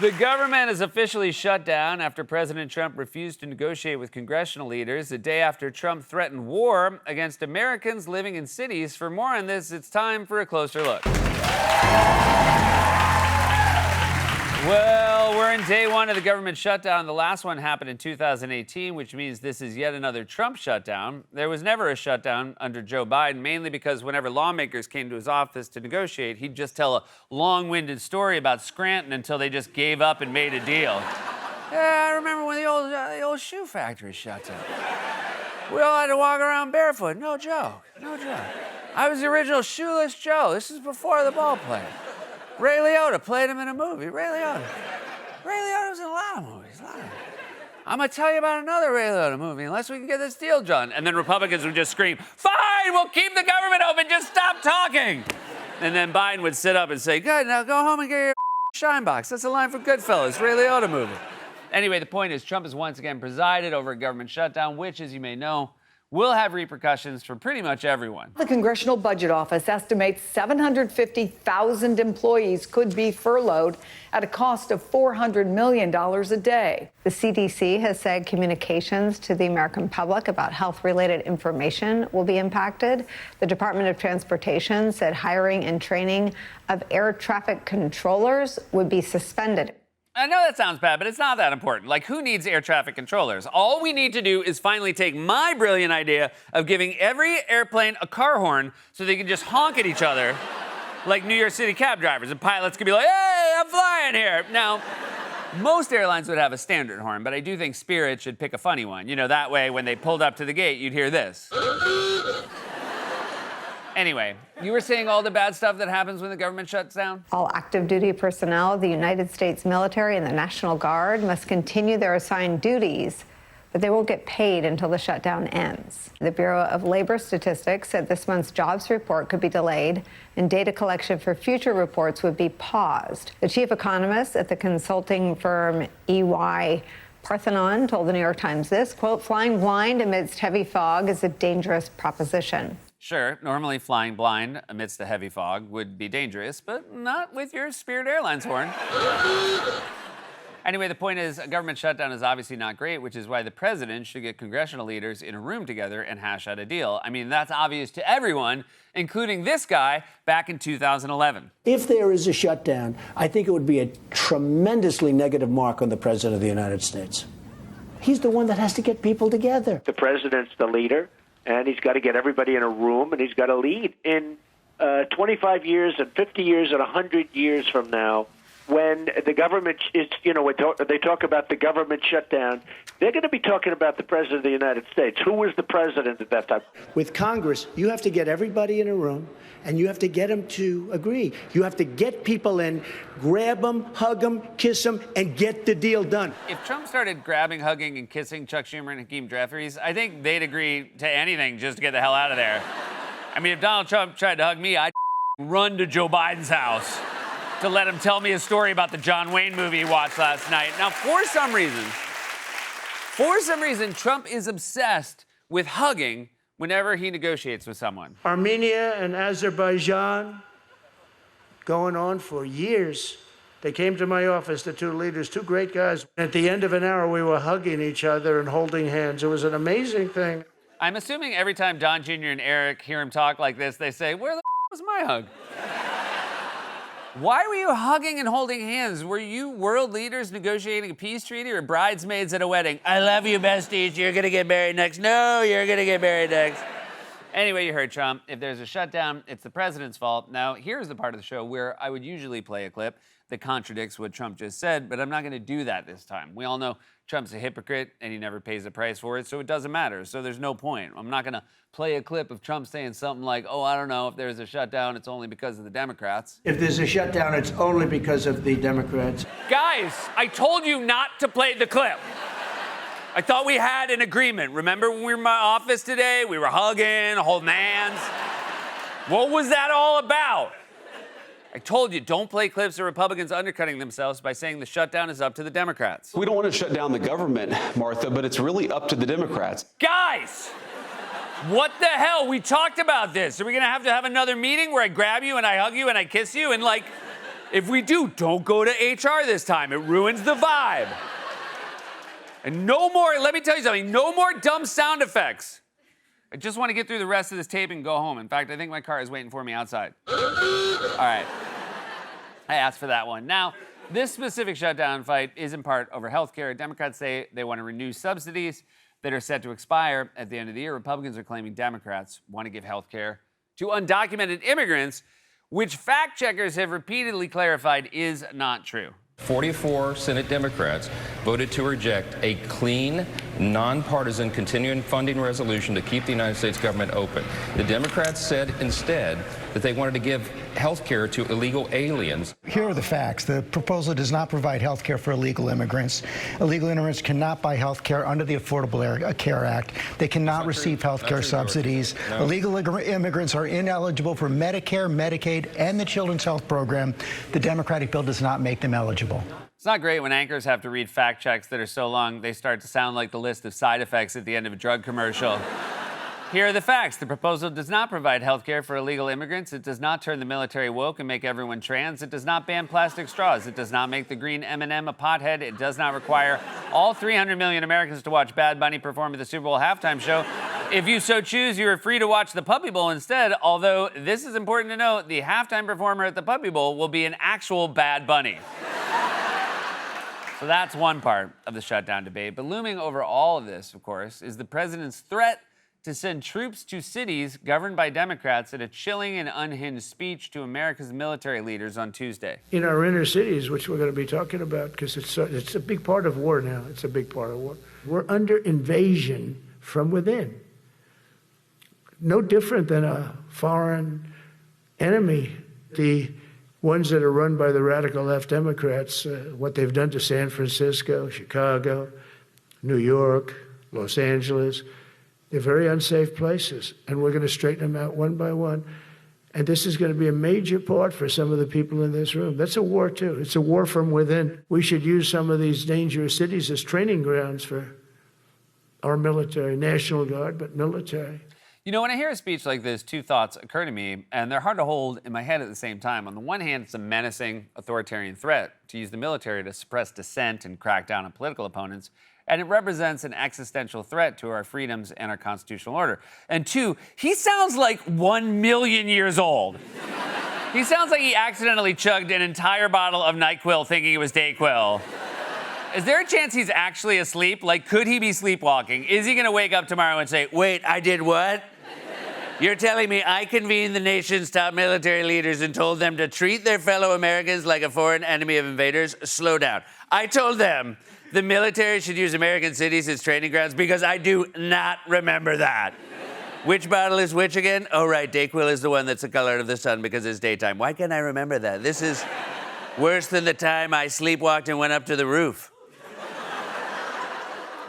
The government is officially shut down after President Trump refused to negotiate with congressional leaders a day after Trump threatened war against Americans living in cities. For more on this, it's time for a closer look. Well, we're in day one of the government shutdown. The last one happened in 2018, which means this is yet another Trump shutdown. There was never a shutdown under Joe Biden, mainly because whenever lawmakers came to his office to negotiate, he'd just tell a long-winded story about Scranton until they just gave up and made a deal. Yeah, I remember when the old shoe factory shut down. We all had to walk around barefoot. No joke. No joke. I was the original Shoeless Joe. This is before the ball player. Ray Liotta played him in a movie. Ray Liotta was in a lot of movies. I'm going to tell you about another Ray Liotta movie unless we can get this deal done. And then Republicans would just scream, fine, we'll keep the government open, just stop talking. And then Biden would sit up and say, good, now go home and get your shine box. That's a line from Goodfellas, Ray Liotta movie. Anyway, the point is Trump has once again presided over a government shutdown, which, as you may know, will have repercussions for pretty much everyone. The Congressional Budget Office estimates 750,000 employees could be furloughed at a cost of $400 million a day. The CDC has said communications to the American public about health-related information will be impacted. The Department of Transportation said hiring and training of air traffic controllers would be suspended. I know that sounds bad, but it's not that important. Like, who needs air traffic controllers? All we need to do is finally take my brilliant idea of giving every airplane a car horn so they can just honk at each other like New York City cab drivers. And pilots could be like, hey, I'm flying here. Now, most airlines would have a standard horn, but I do think Spirit should pick a funny one. You know, that way, when they pulled up to the gate, you'd hear this. Anyway, you were saying all the bad stuff that happens when the government shuts down? All active duty personnel of the United States military and the National Guard must continue their assigned duties, but they won't get paid until the shutdown ends. The Bureau of Labor Statistics said this month's jobs report could be delayed and data collection for future reports would be paused. The chief economist at the consulting firm EY Parthenon told the New York Times this, quote, flying blind amidst heavy fog is a dangerous proposition. Sure, normally flying blind amidst a heavy fog would be dangerous, but not with your Spirit Airlines horn. Anyway, the point is, a government shutdown is obviously not great, which is why the president should get congressional leaders in a room together and hash out a deal. I mean, that's obvious to everyone, including this guy back in 2011. If there is a shutdown, I think it would be a tremendously negative mark on the president of the United States. He's the one that has to get people together. The president's the leader, and he's got to get everybody in a room, and he's got to lead. In 25 years and 50 years and 100 years from now, when the government is, when they talk about the government shutdown, they're going to be talking about the president of the United States. Who was the president at that time? With Congress, you have to get everybody in a room, and you have to get them to agree. You have to get people in, grab them, hug them, kiss them, and get the deal done. If Trump started grabbing, hugging, and kissing Chuck Schumer and Hakeem Jeffries, I think they'd agree to anything just to get the hell out of there. I mean, if Donald Trump tried to hug me, I'd run to Joe Biden's house to let him tell me a story about the John Wayne movie he watched last night. Now, for some reason, Trump is obsessed with hugging whenever he negotiates with someone. Armenia and Azerbaijan, going on for years. They came to my office, the two leaders, two great guys. At the end of an hour, we were hugging each other and holding hands. It was an amazing thing. I'm assuming every time Don Jr. and Eric hear him talk like this, they say, where the was my hug? Why were you hugging and holding hands? Were you world leaders negotiating a peace treaty or bridesmaids at a wedding? I love you, besties. You're going to get married next. No, you're going to get married next. Anyway, you heard Trump. If there's a shutdown, it's the president's fault. Now, here's the part of the show where I would usually play a clip that contradicts what Trump just said, but I'm not going to do that this time. We all know Trump's a hypocrite and he never pays the price for it, so it doesn't matter. So there's no point. I'm not going to play a clip of Trump saying something like, oh, I don't know, if there's a shutdown, it's only because of the Democrats. If there's a shutdown, it's only because of the Democrats. Guys, I told you not to play the clip. I thought we had an agreement. Remember when we were in my office today? We were hugging, holding hands. What was that all about? I told you, don't play clips of Republicans undercutting themselves by saying the shutdown is up to the Democrats. We don't want to shut down the government, Martha, but it's really up to the Democrats. Guys, what the hell? We talked about this. Are we going to have another meeting where I grab you and I hug you and I kiss you? And If we do, don't go to HR this time. It ruins the vibe. And no more, let me tell you something, no more dumb sound effects. I just want to get through the rest of this tape and go home. In fact, I think my car is waiting for me outside. All right. I asked for that one. Now, this specific shutdown fight is in part over health care. Democrats say they want to renew subsidies that are set to expire at the end of the year. Republicans are claiming Democrats want to give health care to undocumented immigrants, which fact checkers have repeatedly clarified is not true. 44 Senate Democrats voted to reject a clean, nonpartisan continuing funding resolution to keep the United States government open. The Democrats said instead that they wanted to give health care to illegal aliens. Here are the facts. The proposal does not provide health care for illegal immigrants. Illegal immigrants cannot buy health care under the Affordable Care Act. They cannot receive health care subsidies. No. Illegal immigrants are ineligible for Medicare, Medicaid, and the Children's Health Program. The Democratic bill does not make them eligible. It's not great when anchors have to read fact checks that are so long they start to sound like the list of side effects at the end of a drug commercial. Here are the facts. The proposal does not provide health care for illegal immigrants. It does not turn the military woke and make everyone trans. It does not ban plastic straws. It does not make the green M&M a pothead. It does not require all 300 million Americans to watch Bad Bunny perform at the Super Bowl halftime show. If you so choose, you are free to watch the Puppy Bowl instead, although this is important to note, the halftime performer at the Puppy Bowl will be an actual Bad Bunny. So that's one part of the shutdown debate. But looming over all of this, of course, is the president's threat to send troops to cities governed by Democrats at a chilling and unhinged speech to America's military leaders on Tuesday. In our inner cities, which we're going to be talking about, because it's a big part of war now. It's a big part of war. We're under invasion from within. No different than a foreign enemy. The ones that are run by the radical left Democrats, what they've done to San Francisco, Chicago, New York, Los Angeles, they're very unsafe places, and we're going to straighten them out one by one. And this is going to be a major part for some of the people in this room. That's a war, too. It's a war from within. We should use some of these dangerous cities as training grounds for our military, National Guard, but military. You know, when I hear a speech like this, two thoughts occur to me, and they're hard to hold in my head at the same time. On the one hand, it's a menacing authoritarian threat to use the military to suppress dissent and crack down on political opponents. And it represents an existential threat to our freedoms and our constitutional order. And two, he sounds like 1 million years old. He sounds like he accidentally chugged an entire bottle of NyQuil thinking it was DayQuil. Is there a chance he's actually asleep? Like, could he be sleepwalking? Is he gonna wake up tomorrow and say, wait, I did what? You're telling me I convened the nation's top military leaders and told them to treat their fellow Americans like a foreign enemy of invaders? Slow down. I told them the military should use American cities as training grounds because I do not remember that. Which bottle is which again? Oh, right, DayQuil is the one that's the color of the sun because it's daytime. Why can't I remember that? This is worse than the time I sleepwalked and went up to the roof.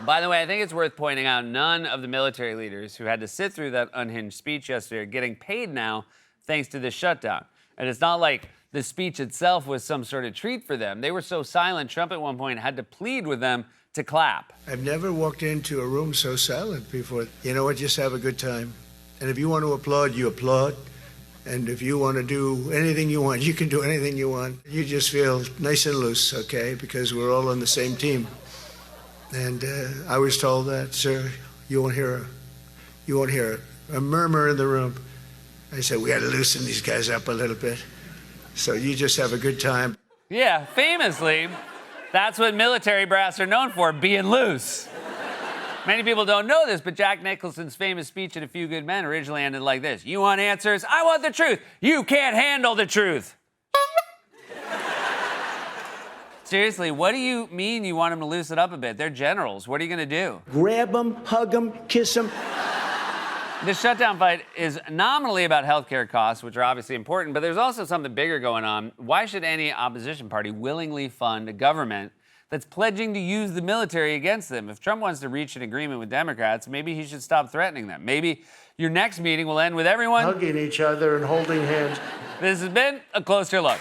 By the way, I think it's worth pointing out none of the military leaders who had to sit through that unhinged speech yesterday are getting paid now thanks to this shutdown. And it's not like the speech itself was some sort of treat for them. They were so silent, Trump at one point had to plead with them to clap. I've never walked into a room so silent before. You know what? Just have a good time. And if you want to applaud, you applaud. And if you want to do anything you want, you can do anything you want. You just feel nice and loose, okay? Because we're all on the same team. And I was told that, sir, you won't hear a murmur in the room. I said, we got to loosen these guys up a little bit. So you just have a good time. Yeah, famously, that's what military brass are known for, being loose. Many people don't know this, but Jack Nicholson's famous speech at A Few Good Men originally ended like this. You want answers? I want the truth. You can't handle the truth. Seriously, what do you mean you want them to loosen up a bit? They're generals. What are you going to do? Grab them, hug them, kiss them. This shutdown fight is nominally about healthcare costs, which are obviously important, but there's also something bigger going on. Why should any opposition party willingly fund a government that's pledging to use the military against them? If Trump wants to reach an agreement with Democrats, maybe he should stop threatening them. Maybe your next meeting will end with everyone Hugging each other and holding hands. This has been A Closer Look.